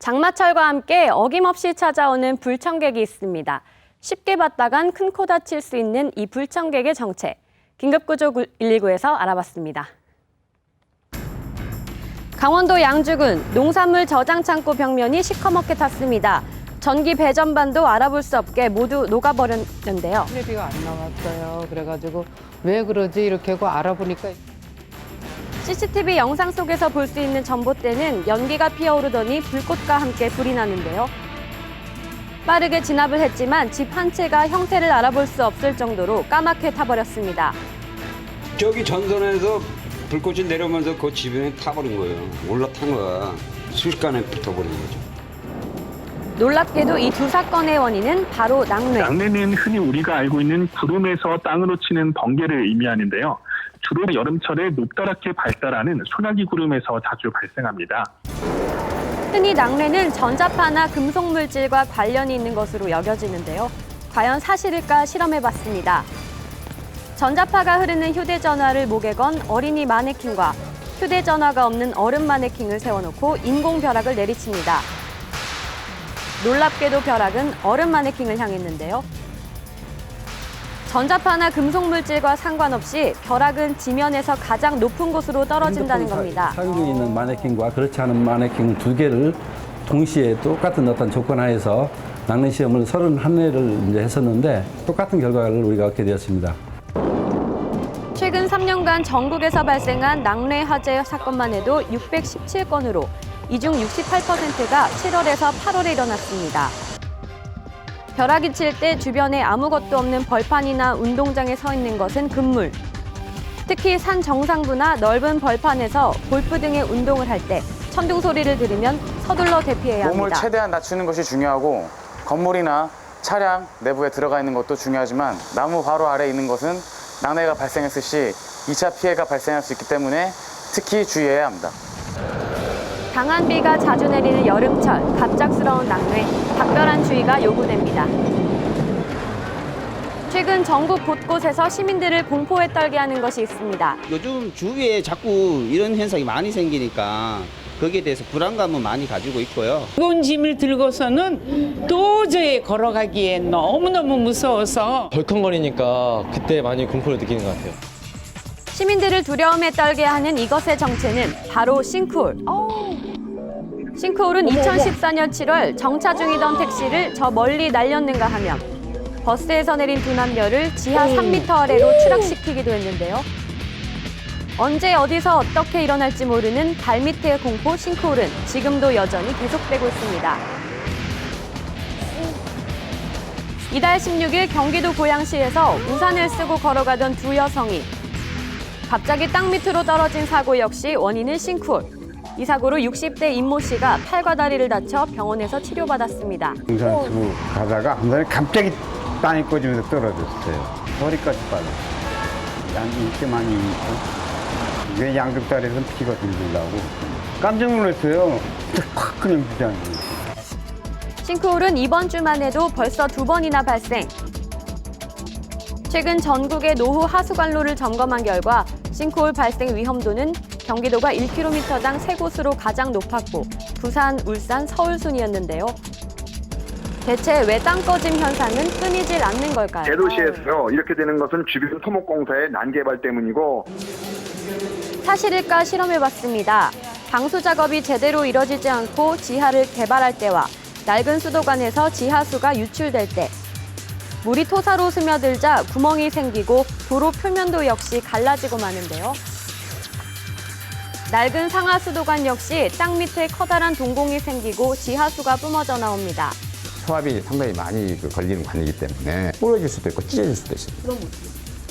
장마철과 함께 어김없이 찾아오는 불청객이 있습니다. 쉽게 봤다간 큰 코 다칠 수 있는 이 불청객의 정체. 긴급구조 119에서 알아봤습니다. 강원도 양주군 농산물 저장창고 벽면이 시커멓게 탔습니다. 전기 배전반도 알아볼 수 없게 모두 녹아버렸는데요. 텔레비가 안 나왔어요. 그래가지고 왜 그러지 이렇게 하고 알아보니까 CCTV 영상 속에서 볼 수 있는 전봇대는 연기가 피어오르더니 불꽃과 함께 불이 나는데요. 빠르게 진압을 했지만 집 한 채가 형태를 알아볼 수 없을 정도로 까맣게 타버렸습니다. 저기 전선에서 불꽃이 내려오면서 그 집에 타버린 거예요. 올라탄 거야. 순식간에 붙어버린 거죠. 놀랍게도 이 두 사건의 원인은 바로 낙뢰. 낙뢰는 흔히 우리가 알고 있는 구름에서 땅으로 치는 번개를 의미하는데요. 주로 여름철에 높다랗게 발달하는 소나기 구름에서 자주 발생합니다. 흔히 낙뢰는 전자파나 금속 물질과 관련이 있는 것으로 여겨지는데요. 과연 사실일까 실험해봤습니다. 전자파가 흐르는 휴대전화를 목에 건 어린이 마네킹과 휴대전화가 없는 어른 마네킹을 세워놓고 인공 벼락을 내리칩니다. 놀랍게도 벼락은 어른 마네킹을 향했는데요. 전자파나 금속 물질과 상관없이 벼락은 지면에서 가장 높은 곳으로 떨어진다는 겁니다. 사용 중에 있는 마네킹과 그렇지 않은 마네킹 두 개를 동시에 똑같은 어떤 조건 하에서 낙뢰 시험을 31회를 이제 했었는데 똑같은 결과를 우리가 얻게 되었습니다. 최근 3년간 전국에서 발생한 낙뢰 화재 사건만 해도 617건으로 이 중 68%가 7월에서 8월에 일어났습니다. 벼락이 칠 때 주변에 아무것도 없는 벌판이나 운동장에 서 있는 것은 금물. 특히 산 정상부나 넓은 벌판에서 골프 등의 운동을 할 때 천둥 소리를 들으면 서둘러 대피해야 합니다. 몸을 최대한 낮추는 것이 중요하고 건물이나 차량 내부에 들어가 있는 것도 중요하지만 나무 바로 아래에 있는 것은 낙뢰가 발생했을 시 2차 피해가 발생할 수 있기 때문에 특히 주의해야 합니다. 강한 비가 자주 내리는 여름철, 갑작스러운 낙뢰, 각별한 주의가 요구됩니다. 최근 전국 곳곳에서 시민들을 공포에 떨게 하는 것이 있습니다. 요즘 주위에 자꾸 이런 현상이 많이 생기니까 거기에 대해서 불안감은 많이 가지고 있고요. 무거운 짐을 들고서는 도저히 걸어가기에 너무너무 무서워서 덜컹거리니까 그때 많이 공포를 느끼는 것 같아요. 시민들을 두려움에 떨게 하는 이것의 정체는 바로 싱크홀. 싱크홀은 2014년 7월 정차 중이던 택시를 저 멀리 날렸는가 하며 버스에서 내린 두 남녀를 지하 3m 아래로 추락시키기도 했는데요. 언제 어디서 어떻게 일어날지 모르는 발밑의 공포 싱크홀은 지금도 여전히 계속되고 있습니다. 이달 16일 경기도 고양시에서 우산을 쓰고 걸어가던 두 여성이 갑자기 땅 밑으로 떨어진 사고 역시 원인은 싱크홀. 이 사고로 60대 임모 씨가 팔과 다리를 다쳐 병원에서 치료받았습니다. 우산 쓰고 가다가 한 번에 갑자기 땅이 꺼지면서 떨어졌어요. 허리까지 빠졌어요. 이렇게 많이 있니까 왜 양쪽 다리에서 피가 들리려고 깜짝 놀랐어요. 확 그냥 주저앉은 거예요. 싱크홀은 이번 주만 해도 벌써 2번이나 발생. 최근 전국의 노후 하수관로를 점검한 결과 싱크홀 발생 위험도는 경기도가 1km당 3곳으로 가장 높았고 부산, 울산, 서울 순이었는데요. 대체 왜 땅 꺼짐 현상은 끊이질 않는 걸까요? 대도시에서 이렇게 되는 것은 주변 토목공사의 난개발 때문이고 사실일까 실험해봤습니다. 방수 작업이 제대로 이뤄지지 않고 지하를 개발할 때와 낡은 수도관에서 지하수가 유출될 때 물이 토사로 스며들자 구멍이 생기고 도로 표면도 역시 갈라지고 마는데요. 낡은 상하수도관 역시 땅 밑에 커다란 동공이 생기고 지하수가 뿜어져 나옵니다. 소압이 상당히 많이 걸리는 관이기 때문에 부러질 수도 있고 찢어질 수도 있습니다.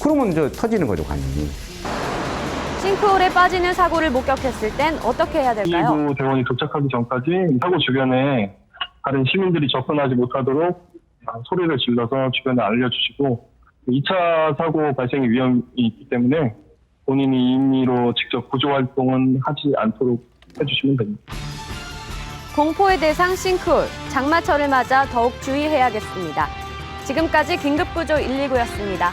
그러면 터지는 거죠, 관이. 싱크홀에 빠지는 사고를 목격했을 땐 어떻게 해야 될까요? 119 대원이 도착하기 전까지 사고 주변에 다른 시민들이 접근하지 못하도록 소리를 질러서 주변에 알려주시고 2차 사고 발생의 위험이 있기 때문에 본인이 임의로 직접 구조활동은 하지 않도록 해주시면 됩니다. 공포의 대상 싱크홀, 장마철을 맞아 더욱 주의해야겠습니다. 지금까지 긴급구조 119였습니다.